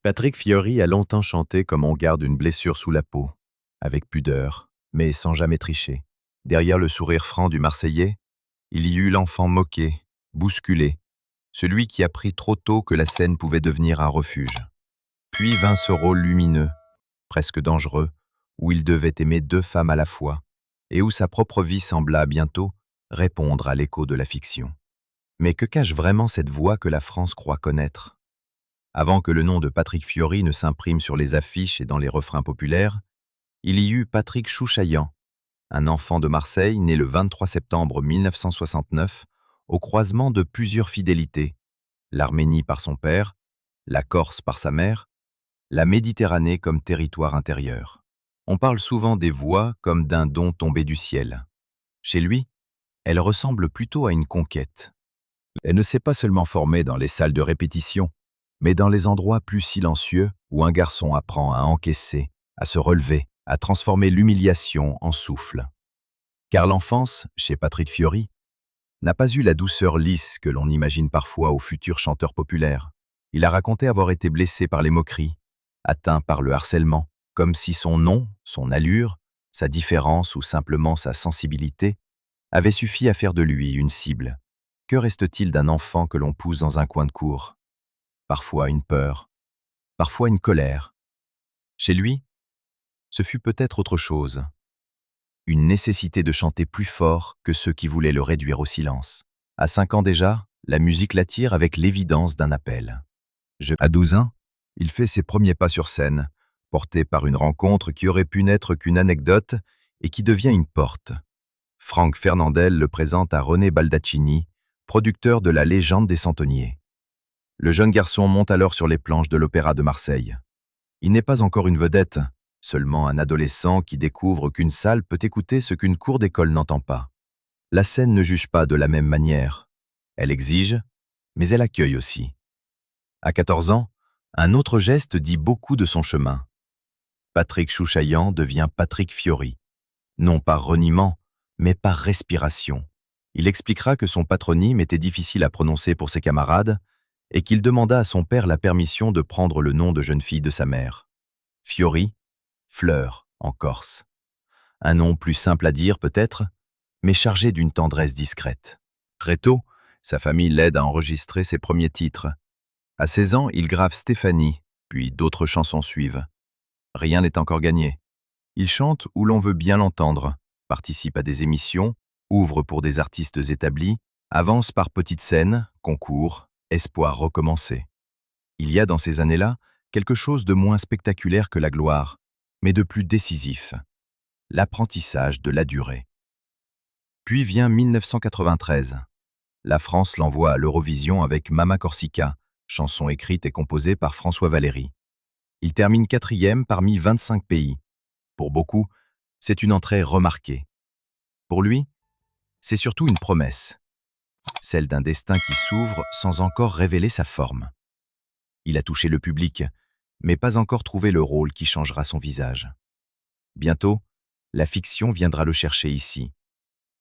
Patrick Fiori a longtemps chanté comme on garde une blessure sous la peau, avec pudeur, mais sans jamais tricher. Derrière le sourire franc du Marseillais, il y eut l'enfant moqué, bousculé, celui qui apprit trop tôt que la scène pouvait devenir un refuge. Puis vint ce rôle lumineux, presque dangereux, où il devait aimer deux femmes à la fois, et où sa propre vie sembla bientôt répondre à l'écho de la fiction. Mais que cache vraiment cette voix que la France croit connaître? Avant que le nom de Patrick Fiori ne s'imprime sur les affiches et dans les refrains populaires, il y eut Patrick Chouchaillan, un enfant de Marseille né le 23 septembre 1969, au croisement de plusieurs fidélités, l'Arménie par son père, la Corse par sa mère, la Méditerranée comme territoire intérieur. On parle souvent des voix comme d'un don tombé du ciel. Chez lui, elle ressemble plutôt à une conquête. Elle ne s'est pas seulement formée dans les salles de répétition, mais dans les endroits plus silencieux où un garçon apprend à encaisser, à se relever, à transformer l'humiliation en souffle. Car l'enfance, chez Patrick Fiori, n'a pas eu la douceur lisse que l'on imagine parfois aux futurs chanteurs populaires. Il a raconté avoir été blessé par les moqueries, atteint par le harcèlement, comme si son nom, son allure, sa différence ou simplement sa sensibilité avaient suffi à faire de lui une cible. Que reste-t-il d'un enfant que l'on pousse dans un coin de cour? Parfois une peur, parfois une colère. Chez lui, ce fut peut-être autre chose. Une nécessité de chanter plus fort que ceux qui voulaient le réduire au silence. À 5 ans déjà, la musique l'attire avec l'évidence d'un appel. À 12 ans, il fait ses premiers pas sur scène, porté par une rencontre qui aurait pu n'être qu'une anecdote et qui devient une porte. Franck Fernandel le présente à René Baldaccini, producteur de La Légende des Centeniers. Le jeune garçon monte alors sur les planches de l'Opéra de Marseille. Il n'est pas encore une vedette, seulement un adolescent qui découvre qu'une salle peut écouter ce qu'une cour d'école n'entend pas. La scène ne juge pas de la même manière. Elle exige, mais elle accueille aussi. À 14 ans, un autre geste dit beaucoup de son chemin. Patrick Chouchaillan devient Patrick Fiori. Non par reniement, mais par respiration. Il expliquera que son patronyme était difficile à prononcer pour ses camarades et qu'il demanda à son père la permission de prendre le nom de jeune fille de sa mère. Fiori, fleur en Corse. Un nom plus simple à dire peut-être, mais chargé d'une tendresse discrète. Très tôt, sa famille l'aide à enregistrer ses premiers titres. À 16 ans, il grave Stéphanie, puis d'autres chansons suivent. Rien n'est encore gagné. Il chante où l'on veut bien l'entendre, participe à des émissions, ouvre pour des artistes établis, avance par petites scènes, concours, espoir recommencé. Il y a dans ces années-là quelque chose de moins spectaculaire que la gloire, mais de plus décisif, l'apprentissage de la durée. Puis vient 1993. La France l'envoie à l'Eurovision avec Mama Corsica, chanson écrite et composée par François Valéry. Il termine 4e parmi 25 pays. Pour beaucoup, c'est une entrée remarquée. Pour lui, c'est surtout une promesse, celle d'un destin qui s'ouvre sans encore révéler sa forme. Il a touché le public, mais pas encore trouvé le rôle qui changera son visage. Bientôt, la fiction viendra le chercher ici.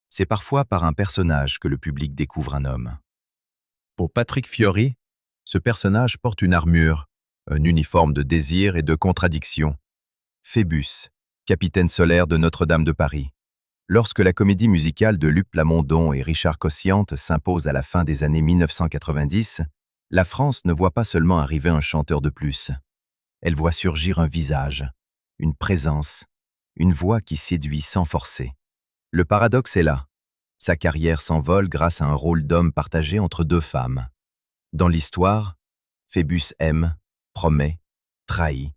C'est parfois par un personnage que le public découvre un homme. Pour Patrick Fiori, ce personnage porte une armure, un uniforme de désir et de contradiction. Phébus, capitaine solaire de Notre-Dame de Paris. Lorsque la comédie musicale de Luc Plamondon et Richard Cossiante s'impose à la fin des années 1990, la France ne voit pas seulement arriver un chanteur de plus. Elle voit surgir un visage, une présence, une voix qui séduit sans forcer. Le paradoxe est là. Sa carrière s'envole grâce à un rôle d'homme partagé entre deux femmes. Dans l'histoire, Phébus aime, promet, trahit,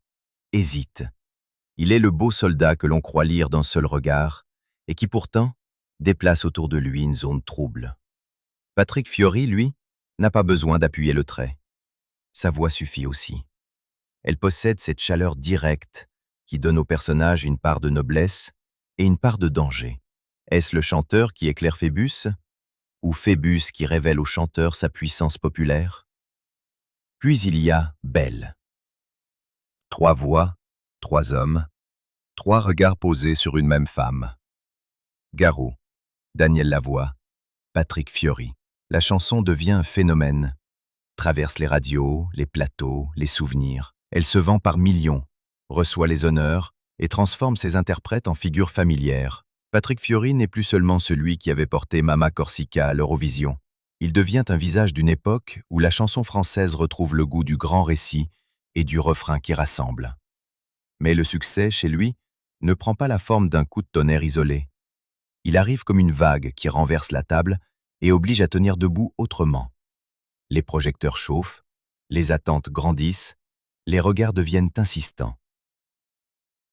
hésite. Il est le beau soldat que l'on croit lire d'un seul regard et qui pourtant déplace autour de lui une zone trouble. Patrick Fiori, lui, n'a pas besoin d'appuyer le trait. Sa voix suffit aussi. Elle possède cette chaleur directe qui donne au personnage une part de noblesse et une part de danger. Est-ce le chanteur qui éclaire Phébus ou Phébus qui révèle au chanteur sa puissance populaire? Puis il y a Belle. 3 voix, 3 hommes, 3 regards posés sur une même femme. Garou, Daniel Lavoie, Patrick Fiori. La chanson devient un phénomène, traverse les radios, les plateaux, les souvenirs. Elle se vend par millions, reçoit les honneurs et transforme ses interprètes en figures familières. Patrick Fiori n'est plus seulement celui qui avait porté Mama Corsica à l'Eurovision. Il devient un visage d'une époque où la chanson française retrouve le goût du grand récit et du refrain qui rassemble. Mais le succès, chez lui, ne prend pas la forme d'un coup de tonnerre isolé. Il arrive comme une vague qui renverse la table et oblige à tenir debout autrement. Les projecteurs chauffent, les attentes grandissent, les regards deviennent insistants.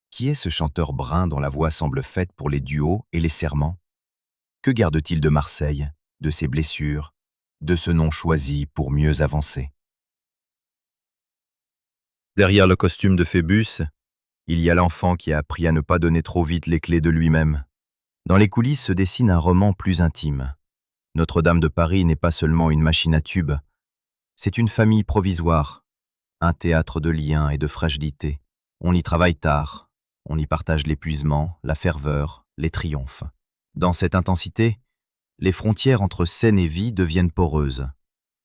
Qui est ce chanteur brun dont la voix semble faite pour les duos et les serments? Que garde-t-il de Marseille, de ses blessures, de ce nom choisi pour mieux avancer? Derrière le costume de Phébus, il y a l'enfant qui a appris à ne pas donner trop vite les clés de lui-même. Dans les coulisses se dessine un roman plus intime. Notre-Dame de Paris n'est pas seulement une machine à tubes, c'est une famille provisoire, un théâtre de liens et de fragilité. On y travaille tard, on y partage l'épuisement, la ferveur, les triomphes. Dans cette intensité, les frontières entre scène et vie deviennent poreuses.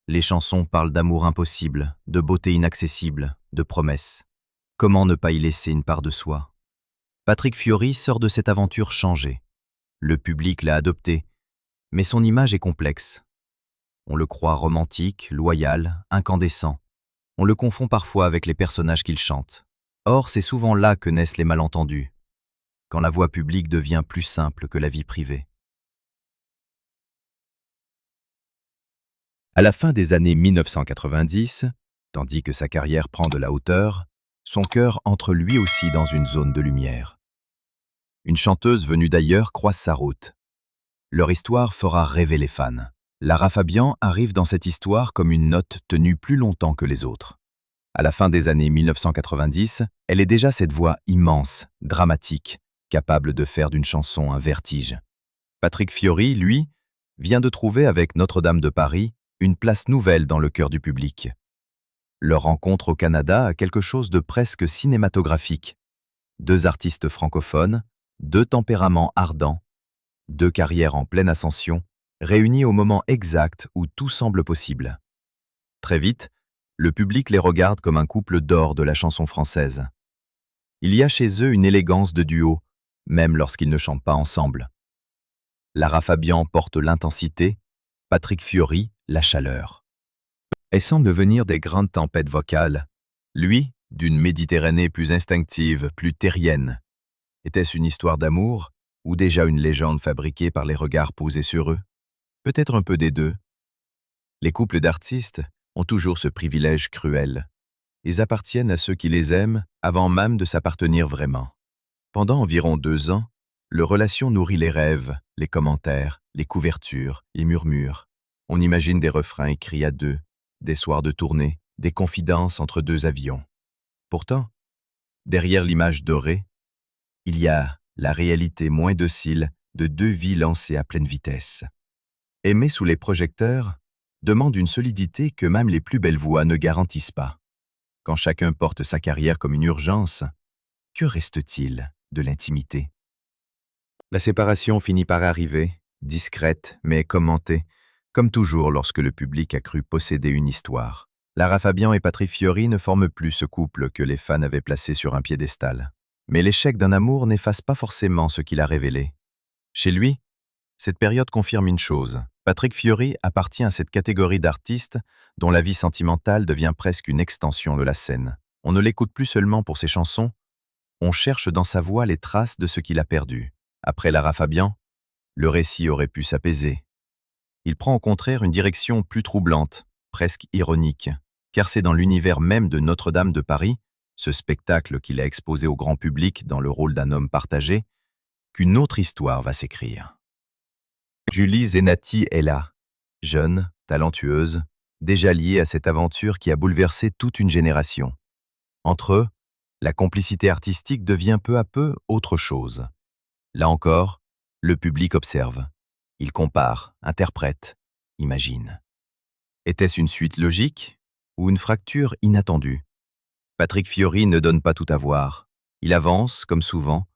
Les chansons parlent d'amour impossible, de beauté inaccessible, de promesses. Comment ne pas y laisser une part de soi? Patrick Fiori sort de cette aventure changée. Le public l'a adopté, mais son image est complexe. On le croit romantique, loyal, incandescent. On le confond parfois avec les personnages qu'il chante. Or, c'est souvent là que naissent les malentendus, quand la voix publique devient plus simple que la vie privée. À la fin des années 1990, tandis que sa carrière prend de la hauteur, son cœur entre lui aussi dans une zone de lumière. Une chanteuse venue d'ailleurs croise sa route. Leur histoire fera rêver les fans. Lara Fabian arrive dans cette histoire comme une note tenue plus longtemps que les autres. À la fin des années 1990, elle est déjà cette voix immense, dramatique, capable de faire d'une chanson un vertige. Patrick Fiori, lui, vient de trouver avec Notre-Dame de Paris une place nouvelle dans le cœur du public. Leur rencontre au Canada a quelque chose de presque cinématographique. Deux artistes francophones, deux tempéraments ardents, deux carrières en pleine ascension, réunis au moment exact où tout semble possible. Très vite, le public les regarde comme un couple d'or de la chanson française. Il y a chez eux une élégance de duo, même lorsqu'ils ne chantent pas ensemble. Lara Fabian porte l'intensité, Patrick Fiori, la chaleur. Elles semblent venir des grandes tempêtes vocales. Lui, d'une Méditerranée plus instinctive, plus terrienne. Était-ce une histoire d'amour ou déjà une légende fabriquée par les regards posés sur eux? Peut-être un peu des deux. Les couples d'artistes ont toujours ce privilège cruel. Ils appartiennent à ceux qui les aiment avant même de s'appartenir vraiment. Pendant environ 2 ans, leur relation nourrit les rêves, les commentaires, les couvertures, les murmures. On imagine des refrains écrits à deux, des soirs de tournée, des confidences entre deux avions. Pourtant, derrière l'image dorée, il y a la réalité moins docile de deux vies lancées à pleine vitesse. Aimer sous les projecteurs demande une solidité que même les plus belles voix ne garantissent pas. Quand chacun porte sa carrière comme une urgence, que reste-t-il de l'intimité? La séparation finit par arriver, discrète mais commentée, comme toujours lorsque le public a cru posséder une histoire. Lara Fabian et Patrick Fiori ne forment plus ce couple que les fans avaient placé sur un piédestal. Mais l'échec d'un amour n'efface pas forcément ce qu'il a révélé. Chez lui, cette période confirme une chose. Patrick Fiori appartient à cette catégorie d'artistes dont la vie sentimentale devient presque une extension de la scène. On ne l'écoute plus seulement pour ses chansons, on cherche dans sa voix les traces de ce qu'il a perdu. Après Lara Fabian, le récit aurait pu s'apaiser. Il prend au contraire une direction plus troublante, presque ironique, car c'est dans l'univers même de Notre-Dame de Paris, ce spectacle qu'il a exposé au grand public dans le rôle d'un homme partagé, qu'une autre histoire va s'écrire. Julie Zenati est là, jeune, talentueuse, déjà liée à cette aventure qui a bouleversé toute une génération. Entre eux, la complicité artistique devient peu à peu autre chose. Là encore, le public observe. Il compare, interprète, imagine. Était-ce une suite logique ou une fracture inattendue? Patrick Fiori ne donne pas tout à voir. Il avance, comme souvent,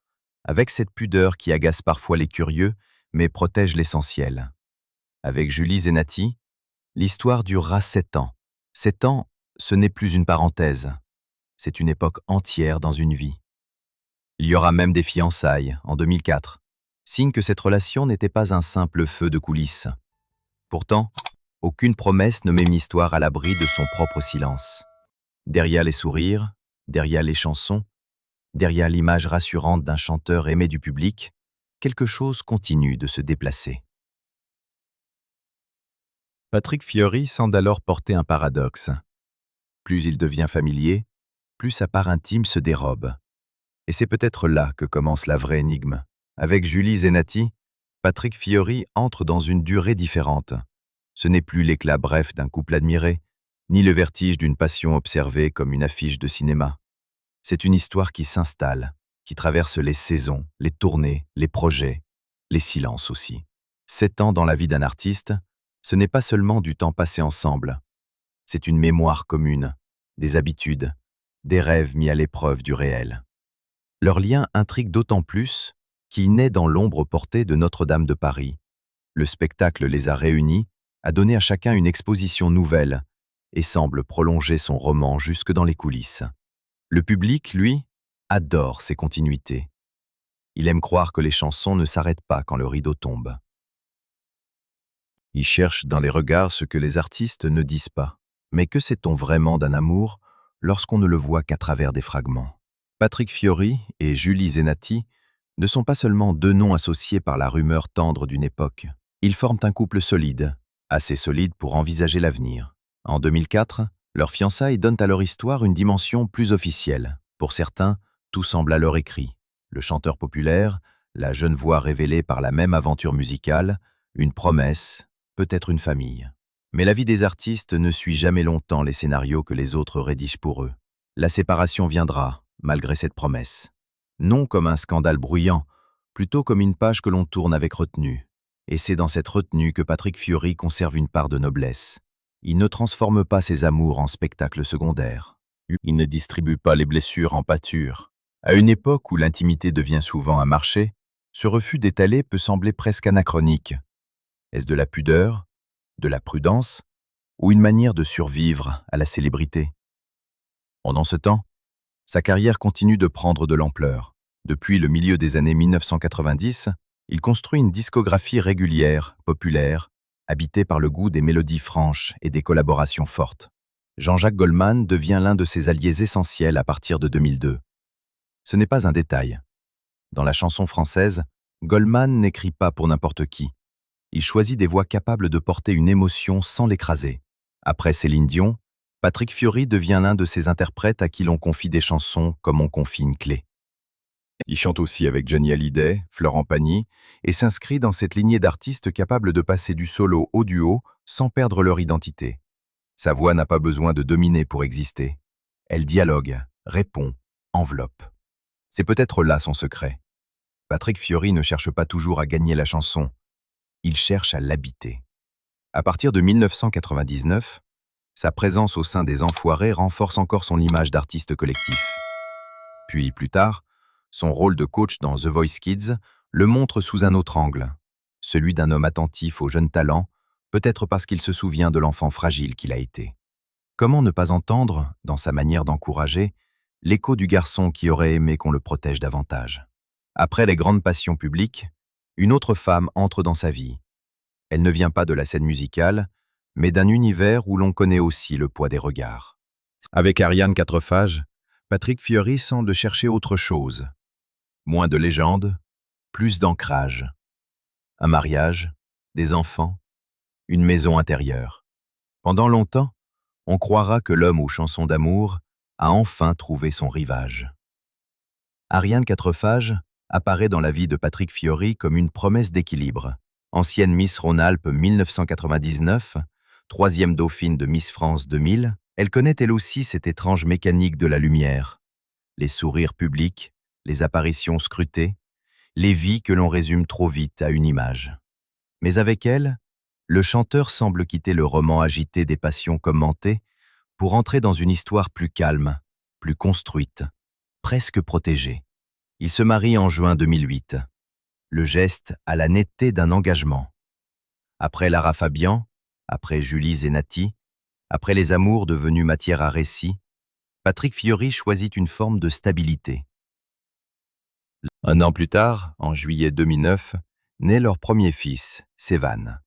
avec cette pudeur qui agace parfois les curieux, mais protège l'essentiel. Avec Julie Zenati, l'histoire durera 7 ans. 7 ans, ce n'est plus une parenthèse. C'est une époque entière dans une vie. Il y aura même des fiançailles, en 2004, signe que cette relation n'était pas un simple feu de coulisses. Pourtant, aucune promesse ne met une histoire à l'abri de son propre silence. Derrière les sourires, derrière les chansons, derrière l'image rassurante d'un chanteur aimé du public, quelque chose continue de se déplacer. Patrick Fiori semble alors porter un paradoxe. Plus il devient familier, plus sa part intime se dérobe. Et c'est peut-être là que commence la vraie énigme. Avec Julie Zenati, Patrick Fiori entre dans une durée différente. Ce n'est plus l'éclat bref d'un couple admiré, ni le vertige d'une passion observée comme une affiche de cinéma. C'est une histoire qui s'installe, qui traverse les saisons, les tournées, les projets, les silences aussi. 7 ans dans la vie d'un artiste, ce n'est pas seulement du temps passé ensemble. C'est une mémoire commune, des habitudes, des rêves mis à l'épreuve du réel. Leur lien intrigue d'autant plus qu'il naît dans l'ombre portée de Notre-Dame de Paris. Le spectacle les a réunis, a donné à chacun une exposition nouvelle et semble prolonger son roman jusque dans les coulisses. Le public, lui, adore ces continuités. Il aime croire que les chansons ne s'arrêtent pas quand le rideau tombe. Il cherche dans les regards ce que les artistes ne disent pas. Mais que sait-on vraiment d'un amour lorsqu'on ne le voit qu'à travers des fragments? Patrick Fiori et Julie Zenati ne sont pas seulement deux noms associés par la rumeur tendre d'une époque. Ils forment un couple solide, assez solide pour envisager l'avenir. En 2004, leurs fiançailles donnent à leur histoire une dimension plus officielle. Pour certains, tout semble alors écrit. Le chanteur populaire, la jeune voix révélée par la même aventure musicale, une promesse, peut-être une famille. Mais la vie des artistes ne suit jamais longtemps les scénarios que les autres rédigent pour eux. La séparation viendra, malgré cette promesse. Non comme un scandale bruyant, plutôt comme une page que l'on tourne avec retenue. Et c'est dans cette retenue que Patrick Fiori conserve une part de noblesse. Il ne transforme pas ses amours en spectacles secondaires. Il ne distribue pas les blessures en pâture. À une époque où l'intimité devient souvent un marché, ce refus d'étaler peut sembler presque anachronique. Est-ce de la pudeur, de la prudence, ou une manière de survivre à la célébrité? Pendant ce temps, sa carrière continue de prendre de l'ampleur. Depuis le milieu des années 1990, il construit une discographie régulière, populaire, habitée par le goût des mélodies franches et des collaborations fortes. Jean-Jacques Goldman devient l'un de ses alliés essentiels à partir de 2002. Ce n'est pas un détail. Dans la chanson française, Goldman n'écrit pas pour n'importe qui. Il choisit des voix capables de porter une émotion sans l'écraser. Après Céline Dion, Patrick Fiori devient l'un de ces interprètes à qui l'on confie des chansons comme on confie une clé. Il chante aussi avec Johnny Hallyday, Florent Pagny, et s'inscrit dans cette lignée d'artistes capables de passer du solo au duo sans perdre leur identité. Sa voix n'a pas besoin de dominer pour exister. Elle dialogue, répond, enveloppe. C'est peut-être là son secret. Patrick Fiori ne cherche pas toujours à gagner la chanson, il cherche à l'habiter. À partir de 1999, sa présence au sein des Enfoirés renforce encore son image d'artiste collectif. Puis, plus tard, son rôle de coach dans The Voice Kids le montre sous un autre angle, celui d'un homme attentif aux jeunes talents, peut-être parce qu'il se souvient de l'enfant fragile qu'il a été. Comment ne pas entendre, dans sa manière d'encourager, l'écho du garçon qui aurait aimé qu'on le protège davantage? Après les grandes passions publiques, une autre femme entre dans sa vie. Elle ne vient pas de la scène musicale, mais d'un univers où l'on connaît aussi le poids des regards. Avec Ariane Quatrefages, Patrick Fiori semble chercher autre chose. Moins de légende, plus d'ancrage. Un mariage, des enfants, une maison intérieure. Pendant longtemps, on croira que l'homme aux chansons d'amour a enfin trouvé son rivage. Ariane Quatrefages apparaît dans la vie de Patrick Fiori comme une promesse d'équilibre. Ancienne Miss Rhône-Alpes 1999, troisième dauphine de Miss France 2000, elle connaît elle aussi cette étrange mécanique de la lumière. Les sourires publics, les apparitions scrutées, les vies que l'on résume trop vite à une image. Mais avec elle, le chanteur semble quitter le roman agité des passions commentées pour entrer dans une histoire plus calme, plus construite, presque protégée. Il se marie en juin 2008. Le geste a la netteté d'un engagement. Après Lara Fabian, après Julie Zenati, après les amours devenus matière à récit, Patrick Fiori choisit une forme de stabilité. Un an plus tard, en juillet 2009, naît leur premier fils, Sévan.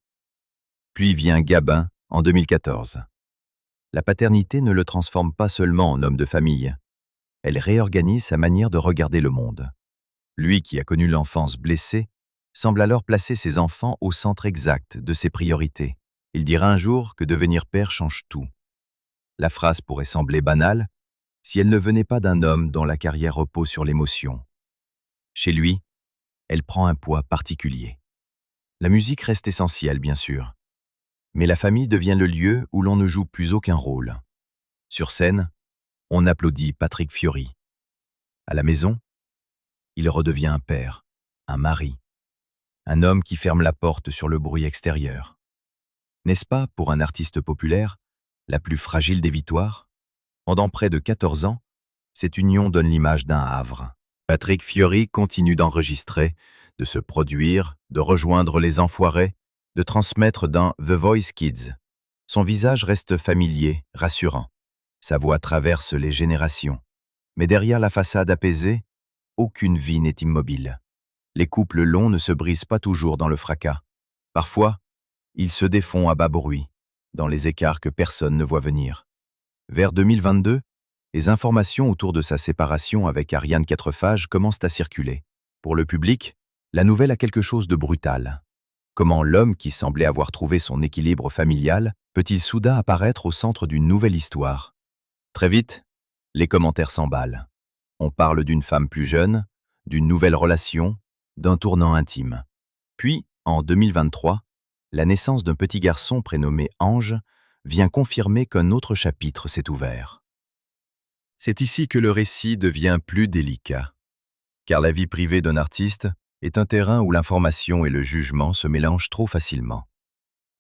Puis vient Gabin en 2014. La paternité ne le transforme pas seulement en homme de famille. Elle réorganise sa manière de regarder le monde. Lui qui a connu l'enfance blessée, semble alors placer ses enfants au centre exact de ses priorités. Il dira un jour que devenir père change tout. La phrase pourrait sembler banale si elle ne venait pas d'un homme dont la carrière repose sur l'émotion. Chez lui, elle prend un poids particulier. La musique reste essentielle, bien sûr, mais la famille devient le lieu où l'on ne joue plus aucun rôle. Sur scène, on applaudit Patrick Fiori. À la maison, il redevient un père, un mari, un homme qui ferme la porte sur le bruit extérieur. N'est-ce pas, pour un artiste populaire, la plus fragile des victoires? Pendant près de 14 ans, cette union donne l'image d'un havre. Patrick Fiori continue d'enregistrer, de se produire, de rejoindre les Enfoirés, de transmettre dans The Voice Kids. Son visage reste familier, rassurant. Sa voix traverse les générations. Mais derrière la façade apaisée, aucune vie n'est immobile. Les couples longs ne se brisent pas toujours dans le fracas. Parfois, ils se défont à bas bruit, dans les écarts que personne ne voit venir. Vers 2022, les informations autour de sa séparation avec Ariane Quatrefages commencent à circuler. Pour le public, la nouvelle a quelque chose de brutal. Comment l'homme qui semblait avoir trouvé son équilibre familial peut-il soudain apparaître au centre d'une nouvelle histoire? Très vite, les commentaires s'emballent. On parle d'une femme plus jeune, d'une nouvelle relation, d'un tournant intime. Puis, en 2023, la naissance d'un petit garçon prénommé Ange vient confirmer qu'un autre chapitre s'est ouvert. C'est ici que le récit devient plus délicat, car la vie privée d'un artiste est un terrain où l'information et le jugement se mélangent trop facilement.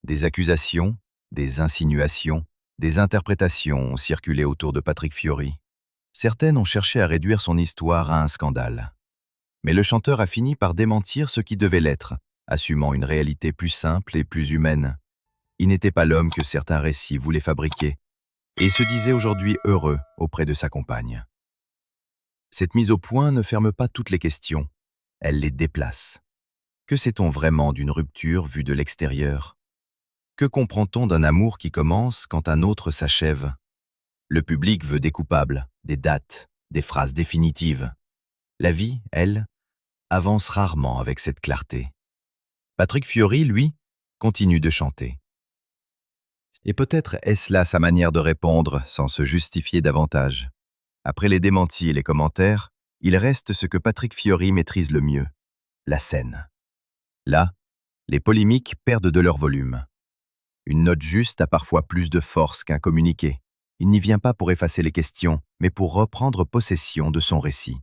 Des accusations, des insinuations, des interprétations ont circulé autour de Patrick Fiori. Certaines ont cherché à réduire son histoire à un scandale. Mais le chanteur a fini par démentir ce qui devait l'être, assumant une réalité plus simple et plus humaine. Il n'était pas l'homme que certains récits voulaient fabriquer, et se disait aujourd'hui heureux auprès de sa compagne. Cette mise au point ne ferme pas toutes les questions, elle les déplace. Que sait-on vraiment d'une rupture vue de l'extérieur? Que comprend-on d'un amour qui commence quand un autre s'achève? Le public veut des coupables, des dates, des phrases définitives. La vie, elle, avance rarement avec cette clarté. Patrick Fiori, lui, continue de chanter. Et peut-être est-ce là sa manière de répondre sans se justifier davantage. Après les démentis et les commentaires, il reste ce que Patrick Fiori maîtrise le mieux, la scène. Là, les polémiques perdent de leur volume. Une note juste a parfois plus de force qu'un communiqué. Il n'y vient pas pour effacer les questions, mais pour reprendre possession de son récit.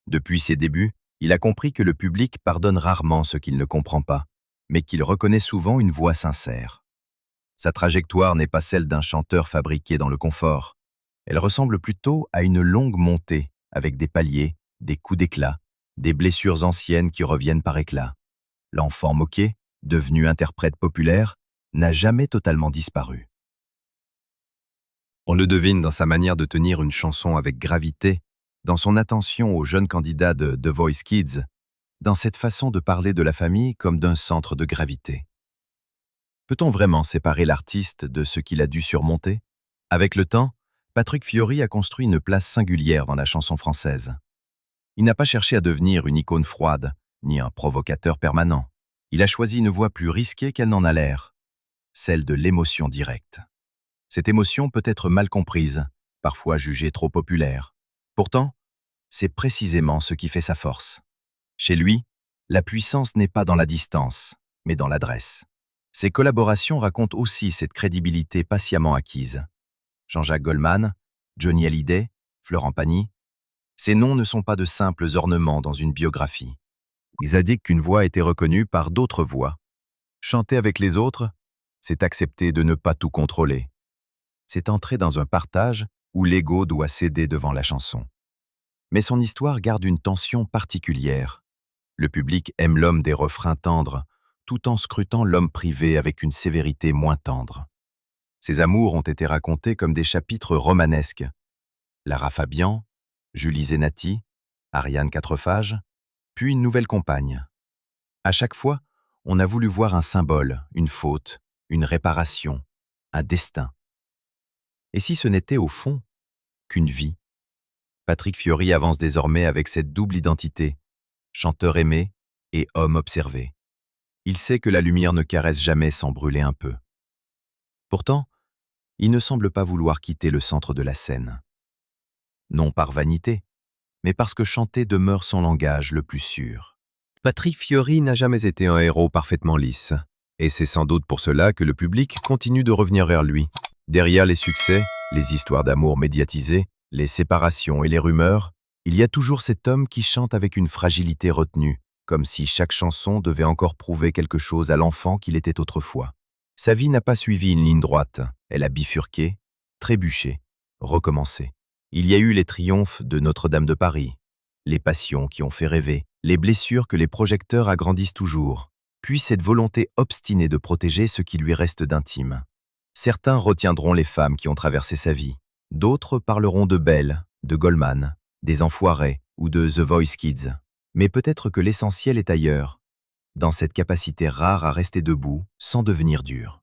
Depuis ses débuts, il a compris que le public pardonne rarement ce qu'il ne comprend pas, mais qu'il reconnaît souvent une voix sincère. Sa trajectoire n'est pas celle d'un chanteur fabriqué dans le confort. Elle ressemble plutôt à une longue montée, avec des paliers, des coups d'éclat, des blessures anciennes qui reviennent par éclat. L'enfant moqué, devenu interprète populaire, n'a jamais totalement disparu. On le devine dans sa manière de tenir une chanson avec gravité, dans son attention aux jeunes candidats de The Voice Kids, dans cette façon de parler de la famille comme d'un centre de gravité. Peut-on vraiment séparer l'artiste de ce qu'il a dû surmonter? Avec le temps, Patrick Fiori a construit une place singulière dans la chanson française. Il n'a pas cherché à devenir une icône froide, ni un provocateur permanent. Il a choisi une voie plus risquée qu'elle n'en a l'air, celle de l'émotion directe. Cette émotion peut être mal comprise, parfois jugée trop populaire. Pourtant, c'est précisément ce qui fait sa force. Chez lui, la puissance n'est pas dans la distance, mais dans l'adresse. Ses collaborations racontent aussi cette crédibilité patiemment acquise. Jean-Jacques Goldman, Johnny Hallyday, Florent Pagny, ces noms ne sont pas de simples ornements dans une biographie. Ils indiquent qu'une voix a été reconnue par d'autres voix. Chanter avec les autres, c'est accepter de ne pas tout contrôler. C'est entrer dans un partage où l'ego doit céder devant la chanson. Mais son histoire garde une tension particulière. Le public aime l'homme des refrains tendres, tout en scrutant l'homme privé avec une sévérité moins tendre. Ses amours ont été racontés comme des chapitres romanesques. Lara Fabian, Julie Zenati, Ariane Quatrefages, puis une nouvelle compagne. À chaque fois, on a voulu voir un symbole, une faute, une réparation, un destin. Et si ce n'était au fond qu'une vie? Patrick Fiori avance désormais avec cette double identité, chanteur aimé et homme observé. Il sait que la lumière ne caresse jamais sans brûler un peu. Pourtant, il ne semble pas vouloir quitter le centre de la scène. Non par vanité, mais parce que chanter demeure son langage le plus sûr. Patrick Fiori n'a jamais été un héros parfaitement lisse, et c'est sans doute pour cela que le public continue de revenir vers lui. Derrière les succès, les histoires d'amour médiatisées, les séparations et les rumeurs, il y a toujours cet homme qui chante avec une fragilité retenue, comme si chaque chanson devait encore prouver quelque chose à l'enfant qu'il était autrefois. Sa vie n'a pas suivi une ligne droite, elle a bifurqué, trébuché, recommencé. Il y a eu les triomphes de Notre-Dame de Paris, les passions qui ont fait rêver, les blessures que les projecteurs agrandissent toujours, puis cette volonté obstinée de protéger ce qui lui reste d'intime. Certains retiendront les femmes qui ont traversé sa vie, d'autres parleront de Belle, de Goldman, des Enfoirés ou de The Voice Kids. Mais peut-être que l'essentiel est ailleurs, dans cette capacité rare à rester debout sans devenir dur.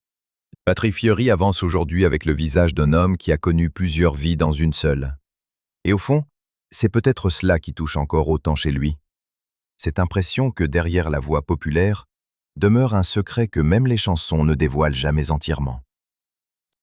Patrick Fiori avance aujourd'hui avec le visage d'un homme qui a connu plusieurs vies dans une seule. Et au fond, c'est peut-être cela qui touche encore autant chez lui. Cette impression que derrière la voix populaire demeure un secret que même les chansons ne dévoilent jamais entièrement.